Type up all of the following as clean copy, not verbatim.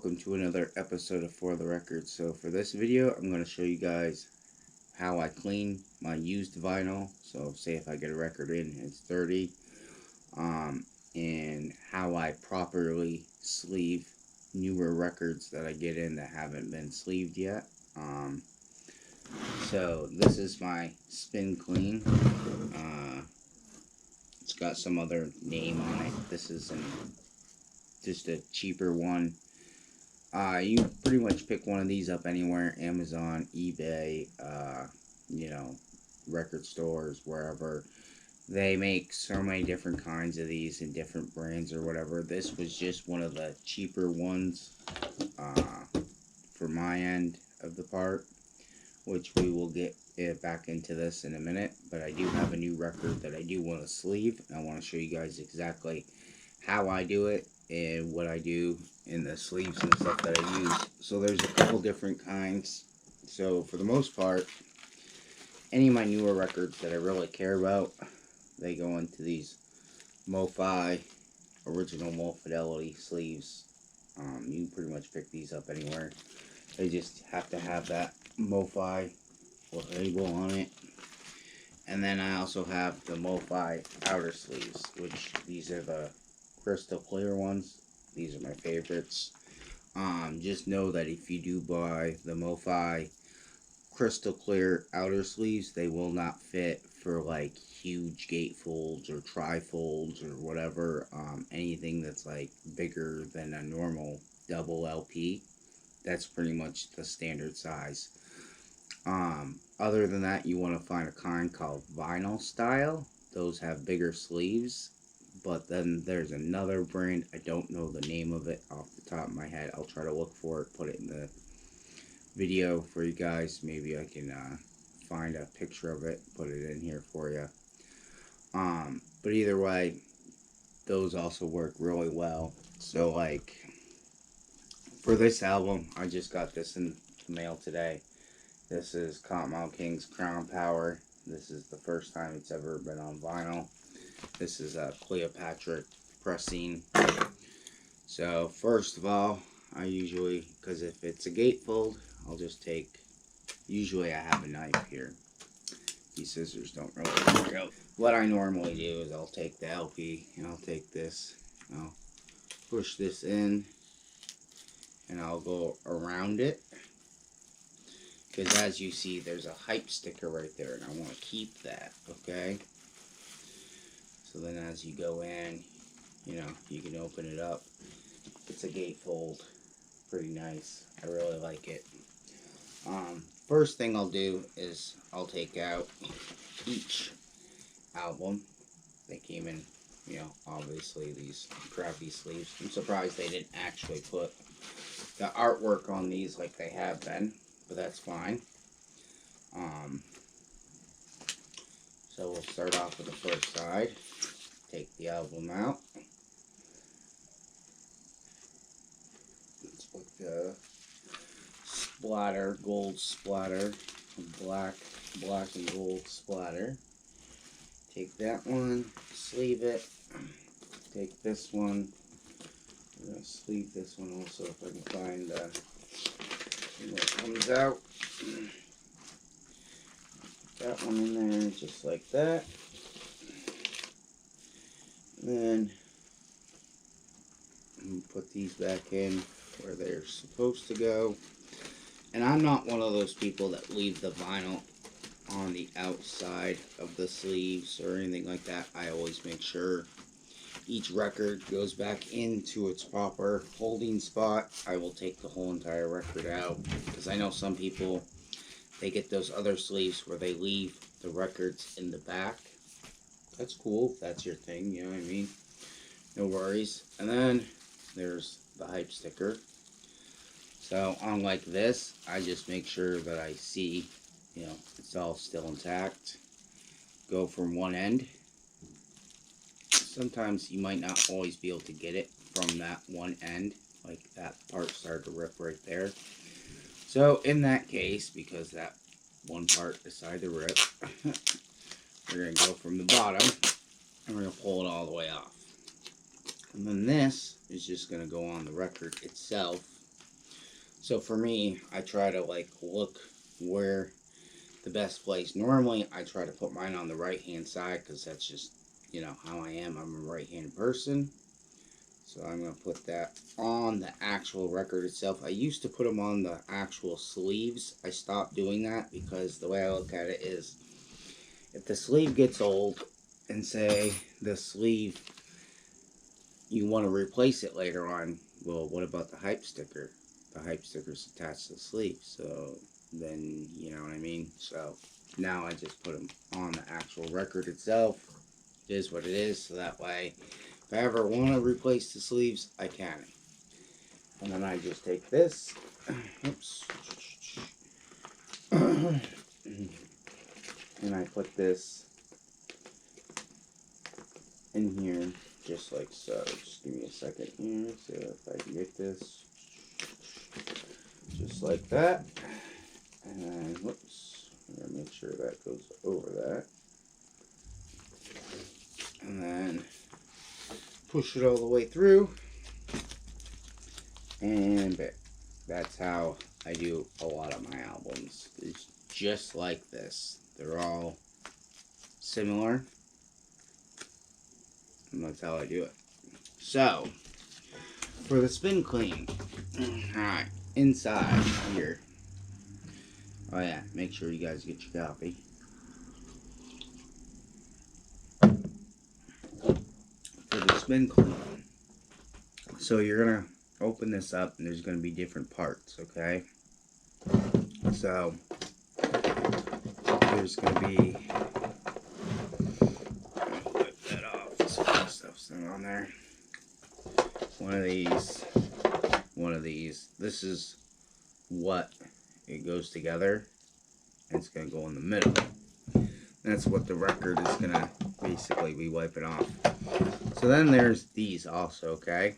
welcome to another episode of For the Record. So for this video, I'm going to show you guys how I clean my used vinyl. So say if I get a record in, it's dirty, and how I properly sleeve newer records that I get in that haven't been sleeved yet. So this is my spin clean. It's got some other name on it. This is just a cheaper one. You pretty much pick one of these up anywhere, Amazon, eBay, record stores, wherever. They make so many different kinds of these in different brands or whatever. This was just one of the cheaper ones for my end of the part, which we will get back into this in a minute. But I do have a new record that I do want to sleeve. I want to show you guys exactly how I do it and what I do in the sleeves and stuff that I use. So there's a couple different kinds. So for the most part, any of my newer records that I really care about, they go into these MoFi original Mo Fidelity sleeves. You can pretty much pick these up anywhere. They just have to have that MoFi label on it. And then I also have the MoFi outer sleeves, which these are the crystal clear ones. These are my favorites. Just know that if you do buy the MoFi crystal clear outer sleeves, they will not fit for like huge gatefolds or trifolds or whatever. Anything that's like bigger than a normal double LP, that's pretty much the standard size. Other than that, you want to find a kind called vinyl style. Those have bigger sleeves. But then there's another brand, I don't know the name of it off the top of my head. I'll try to look for it, put it in the video for you guys. Maybe I can find a picture of it, put it in here for you. But either way, those also work really well. So like, for this album, I just got this in the mail today. This is Cottonmouth King's Crown Power. This is the first time it's ever been on vinyl. This is a Cleopatra pressing. So first of all, I usually, because if it's a gatefold, I'll just take, usually I have a knife here. These scissors don't really work out. What I normally do is I'll take the LP and I'll take this, I'll push this in and I'll go around it. Because as you see, there's a hype sticker right there and I want to keep that, okay? So then as you go in, you can open it up. It's a gatefold. Pretty nice. I really like it. First thing I'll do is I'll take out each album. They came in, obviously these crappy sleeves. I'm surprised they didn't actually put the artwork on these like they have been, but that's fine. So we'll start off with the first side. Take the album out. It's with the splatter, gold splatter, black and gold splatter. Take that one, sleeve it. Take this one. I'm going to sleeve this one also if I can find the thing that comes out. That one in there just like that. Then I'm going to put these back in where they're supposed to go. And I'm not one of those people that leave the vinyl on the outside of the sleeves or anything like that. I always make sure each record goes back into its proper holding spot. I will take the whole entire record out because I know some people, they get those other sleeves where they leave the records in the back. That's cool if that's your thing, you know what I mean? No worries. And then there's the hype sticker. So unlike this, I just make sure that I see, it's all still intact. Go from one end. Sometimes you might not always be able to get it from that one end. Like that part started to rip right there. So in that case, because that one part decided to rip, we're going to go from the bottom and we're going to pull it all the way off. And then this is just going to go on the record itself So for me, I try to like look where the best place. Normally, I try to put mine on the right hand side because that's just, you know, how I am. I'm a right handed person. So I'm going to put that on the actual record itself. I used to put them on the actual sleeves. I stopped doing that because the way I look at it is if the sleeve gets old and say the sleeve, you want to replace it later on, well, what about the hype sticker? The hype sticker's attached to the sleeve. So then, you know what I mean? So now I just put them on the actual record itself. It is what it is. So that way, if I ever want to replace the sleeves, I can. And then I just take this, oops, and I put this in here, just like so. Just give me a second here, see if I can get this, just like that. And then, whoops, I'm gonna make sure that goes over that. And then push it all the way through. And that's how I do a lot of my albums. It's just like this. They're all similar. And that's how I do it. So, for the spin clean. Alright, inside here. Oh yeah, make sure you guys get your copy. For the spin clean. So you're going to open this up and there's going to be different parts, okay? So, there's going to be, wipe that off, so that stuff's not on there. One of these. This is what it goes together. And it's going to go in the middle. That's what the record is going to basically be wiping off. So then there's these also, okay?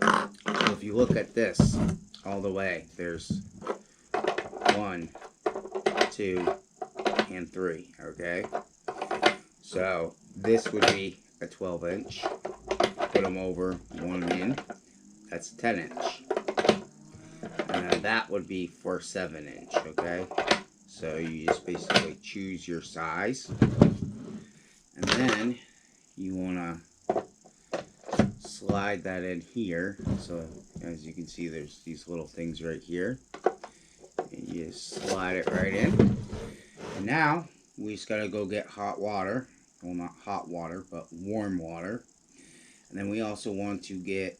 So if you look at this all the way, there's 1, 2, and 3, okay? So this would be a 12-inch. Put them over one in. That's a 10-inch. And then that would be for 7-inch, okay? So you just basically choose your size. And then you want to slide that in here. So as you can see, there's these little things right here. And you just slide it right in. And now we just gotta go get hot water. Well, not hot water, but warm water. And then we also want to get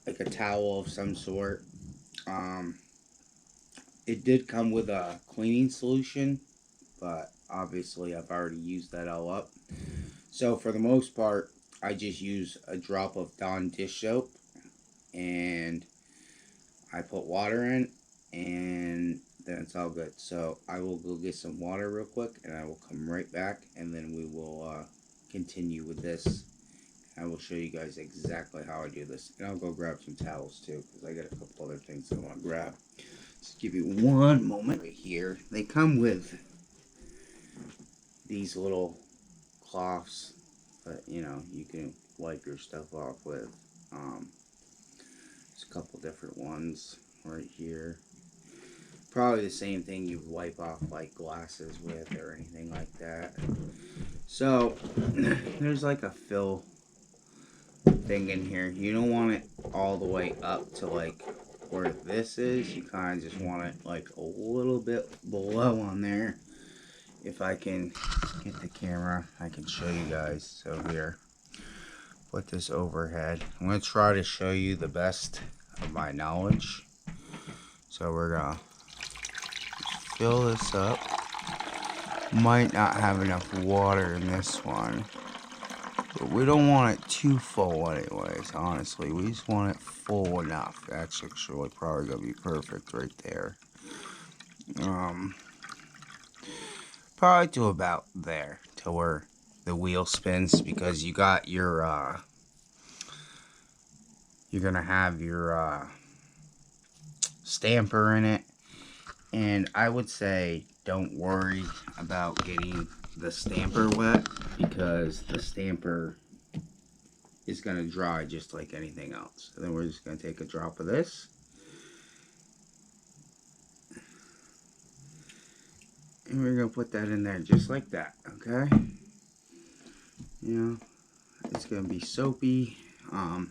like a towel of some sort. It did come with a cleaning solution, but obviously I've already used that all up. So for the most part, I just use a drop of Dawn dish soap and I put water in and then it's all good. So I will go get some water real quick and I will come right back and then we will continue with this. I will show you guys exactly how I do this. And I'll go grab some towels too because I got a couple other things I want to grab. Just give you one moment right here. They come with these little cloths that, you know, you can wipe your stuff off with. There's a couple different ones right here. Probably the same thing you wipe off like glasses with or anything like that. So there's like a fill thing in here. You don't want it all the way up to like where this is. You kind of just want it like a little bit below on there. If I can get the camera, I can show you guys. So here, put this overhead. I'm going to try to show you the best of my knowledge. So we're going to fill this up. Might not have enough water in this one. But we don't want it too full anyways, honestly. We just want it full enough. That's actually probably going to be perfect right there. Probably to about there, to where the wheel spins, because you got your, you're going to have your stamper in it. And I would say don't worry about getting the stamper wet, because the stamper is going to dry just like anything else. So then we're just going to take a drop of this And we're going to put that in there just like that, okay? You know, it's going to be soapy. I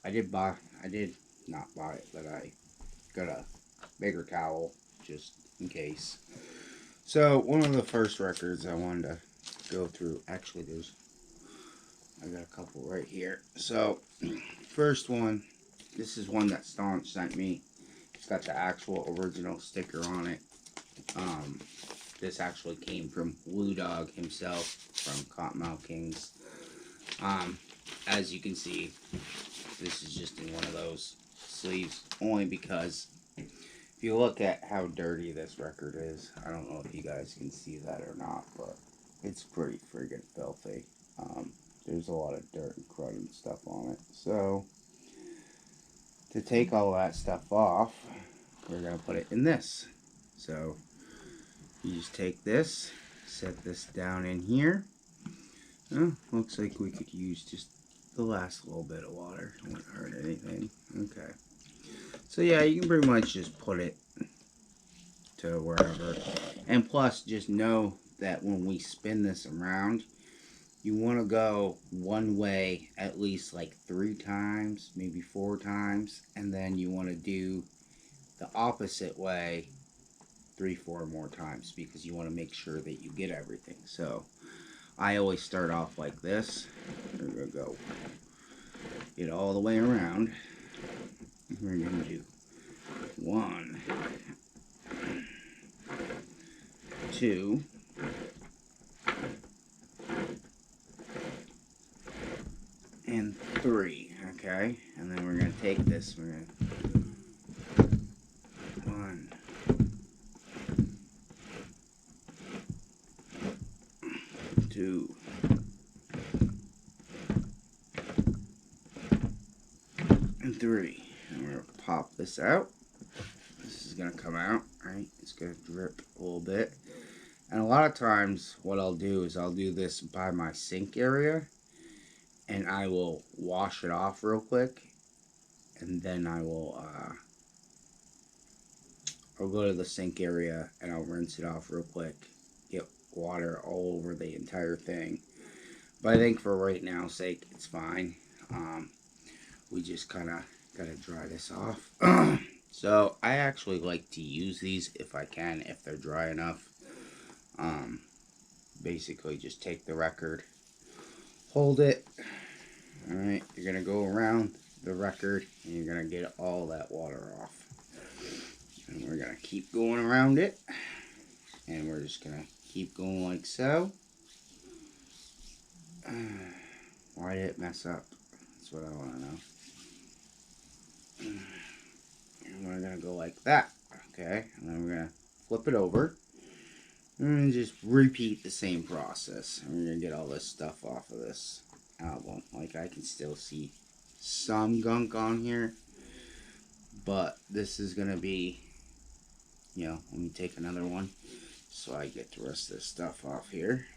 did not buy it, but I got a bigger towel just in case. So, one of the first records I wanted to go through, actually I got a couple right here. So, first one, this is one that Staunch sent me. It's got the actual original sticker on it. This actually came from Blue Dog himself from Cottonmouth Kings. As you can see, this is just in one of those sleeves, only because if you look at how dirty this record is, I don't know if you guys can see that or not, but it's pretty friggin' filthy. There's a lot of dirt and crud and stuff on it. So, to take all that stuff off, we're going to put it in this. So, you just take this, set this down in here. Oh, looks like we could use just the last little bit of water. It won't hurt anything. Okay. So yeah, you can pretty much just put it to wherever. And plus, just know that when we spin this around, you want to go one way at least like 3 times, maybe 4 times. And then you want to do the opposite way 3-4 more times, because you want to make sure that you get everything. So I always start off like this. We're going to go get all the way around. We're going to do 1, 2, and 3. Okay, and then we're going to take this. We're going to 1, 2, and 3. And we're going to pop this out. This is going to come out, right? It's going to drip a little bit. And a lot of times what I'll do is I'll do this by my sink area, and I will wash it off real quick, and then I'll go to the sink area and I'll rinse it off real quick, get water all over the entire thing. But I think for right now's sake, it's fine. We just kind of got to dry this off. So I actually like to use these if I can, if they're dry enough. Basically just take the record, hold it. Alright, you're going to go around the record and you're going to get all that water off. And we're going to keep going around it. And we're just going to keep going like so. Why did it mess up? That's what I want to know. And we're going to go like that. Okay, and then we're going to flip it over. And just repeat the same process. And we're going to get all this stuff off of this album. Like, I can still see some gunk on here. But this is going to be, you know, let me take another one so I get the rest of this stuff off here.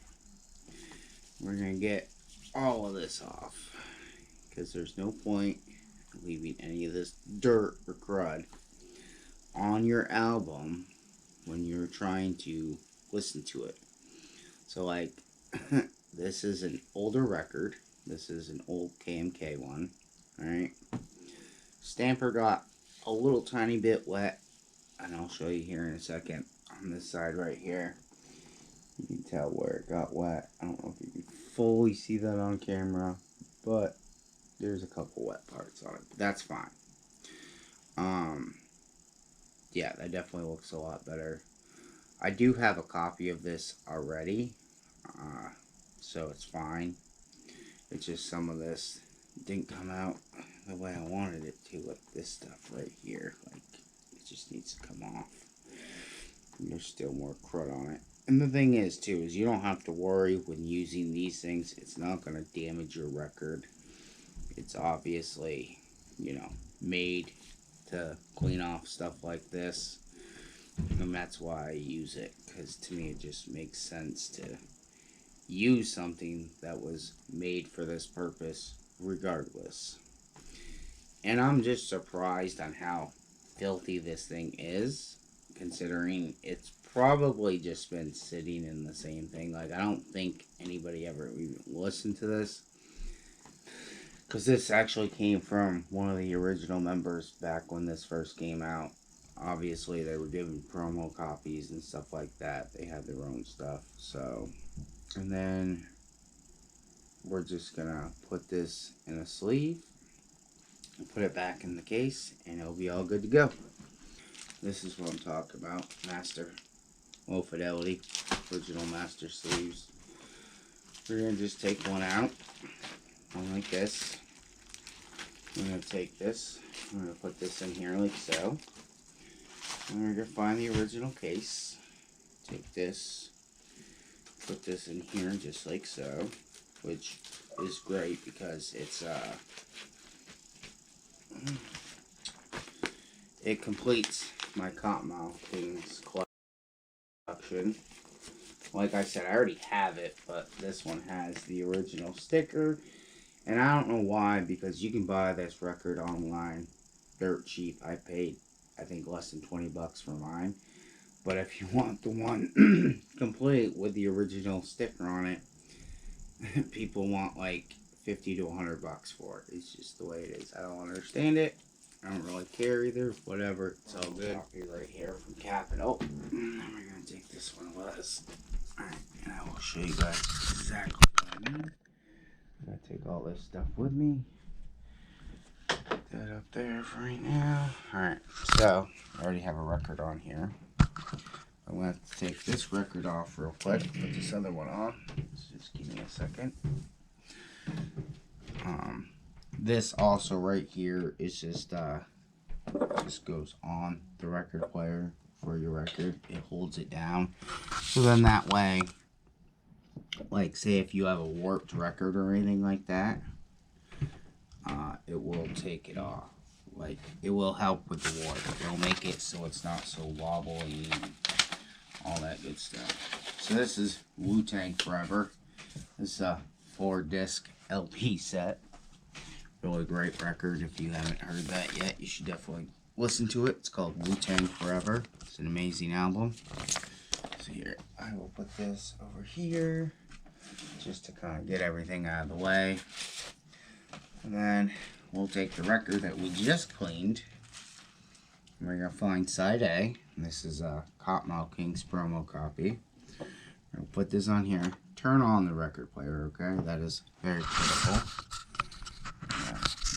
We're going to get all of this off, because there's no point leaving any of this dirt or crud on your album when you're trying to listen to it. So like, this is an older record. This is an old KMK one. Alright. Stamper got a little tiny bit wet, and I'll show you here in a second on this side right here. You can tell where it got wet. I don't know if you can fully see that on camera, but there's a couple wet parts on it, but that's fine. Yeah, that definitely looks a lot better. I do have a copy of this already, so it's fine. It's just some of this didn't come out the way I wanted it to, like this stuff right here. Like, it just needs to come off. And there's still more crud on it. And the thing is, too, is you don't have to worry when using these things. It's not going to damage your record. It's obviously, you know, made to clean off stuff like this. And that's why I use it. Because to me, it just makes sense to use something that was made for this purpose regardless. And I'm just surprised on how filthy this thing is, considering it's probably just been sitting in the same thing. Like, I don't think anybody ever even listened to this. Because this actually came from one of the original members back when this first came out. Obviously, they were giving promo copies and stuff like that. They had their own stuff. So, and then we're just going to put this in a sleeve. Put it back in the case. And it'll be all good to go. This is what I'm talking about. Master. Low fidelity. Original master sleeves. We're going to just take one out. One like this. I'm going to take this. I'm going to put this in here like so. And we're going to find the original case. Take this. Put this in here just like so. Which is great because it's it completes my Cottonmouth Kings collection. Like I said, I already have it, but this one has the original sticker. And I don't know why, because you can buy this record online dirt cheap. I paid, I think, less than 20 bucks for mine. But if you want the one complete with the original sticker on it, people want like 50 to 100 bucks for it. It's just the way it is. I don't understand it. I don't really care either. Whatever. It's all good. Copy right here from Capital. And then we're going to take this one with us. Alright, and I will show you guys exactly what I mean. I'm going to take all this stuff with me. Put that up there for right now. Alright, so I already have a record on here. I'm going to take this record off real quick. Put this other one on. Just give me a second. This also right here is just goes on the record player for your record. It holds it down. So then that way, like say if you have a warped record or anything like that, it will take it off. Like it will help with the warp. It'll make it so it's not so wobbly and all that good stuff. So this is Wu-Tang Forever. This is a 4-disc LP set. Really great record. If you haven't heard that yet, you should definitely listen to it. It's called Wu-Tang Forever. It's an amazing album. So here, I will put this over here just to kind of get everything out of the way. And then we'll take the record that we just cleaned. And we're going to find side A. And this is a Cottonmouth Kings promo copy. We'll put this on here. Turn on the record player, okay? That is very critical.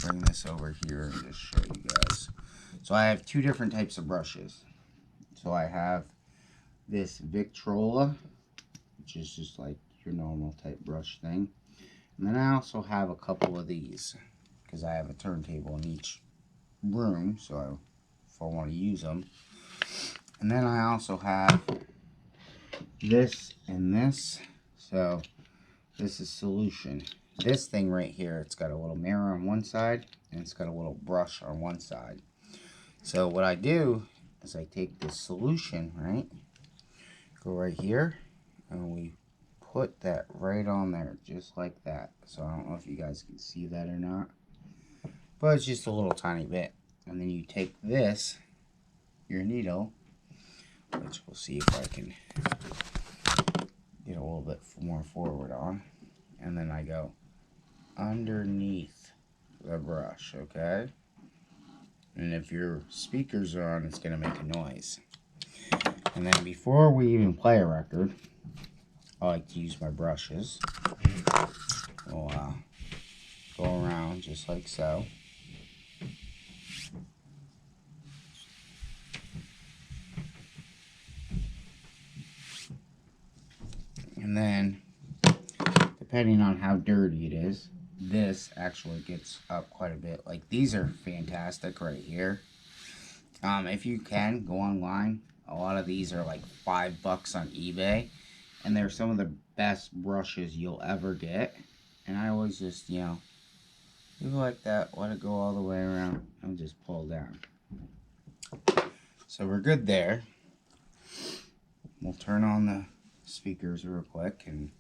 Bring this over here and just show you guys. So I have two different types of brushes. So I have this Victrola, which is just like your normal type brush thing. And then I also have a couple of these, because I have a turntable in each room, so if I want to use them. And then I also have this and this. So this is Solution. This thing right here, it's got a little mirror on one side and it's got a little brush on one side. So what I do is I take this Solution, right, go right here, and we put that right on there just like that. So I don't know if you guys can see that or not, but it's just a little tiny bit. And then you take this, your needle, which we'll see if I can get a little bit more forward on, and then I go underneath the brush, okay? And if your speakers are on, it's going to make a noise. And then before we even play a record, I like to use my brushes. We'll go around just like so. And then, depending on how dirty it is, this actually gets up quite a bit. Like, these are fantastic right here. If you can, go online. A lot of these are like $5 on eBay. And they're some of the best brushes you'll ever get. And I always just, you know, do like that. Let it go all the way around and just pull down. So we're good there. We'll turn on the speakers real quick and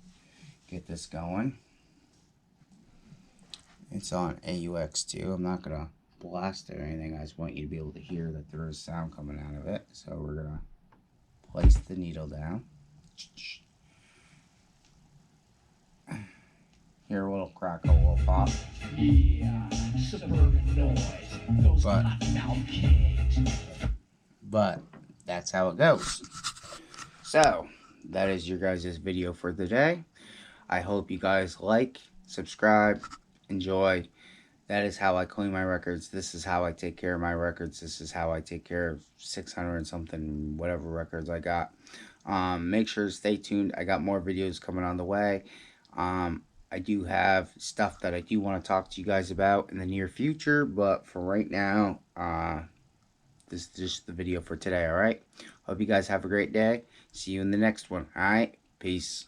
get this going. It's on AUX2. I'm not gonna blast it or anything. I just want you to be able to hear that there is sound coming out of it. So we're gonna place the needle down. Hear a little crackle, a little pop. Yeah, suburban noise. Those cottonmouth kids. But that's how it goes. So, that is your guys' video for today. I hope you guys like, subscribe, enjoy. That is how I clean my records. This is how I take care of my records. This is how I take care of 600 and something, whatever records I got. Make sure to stay tuned. I got more videos coming on the way. I do have stuff that I do want to talk to you guys about in the near future, but for right now, this is just the video for today, alright? Hope you guys have a great day. See you in the next one, alright? Peace.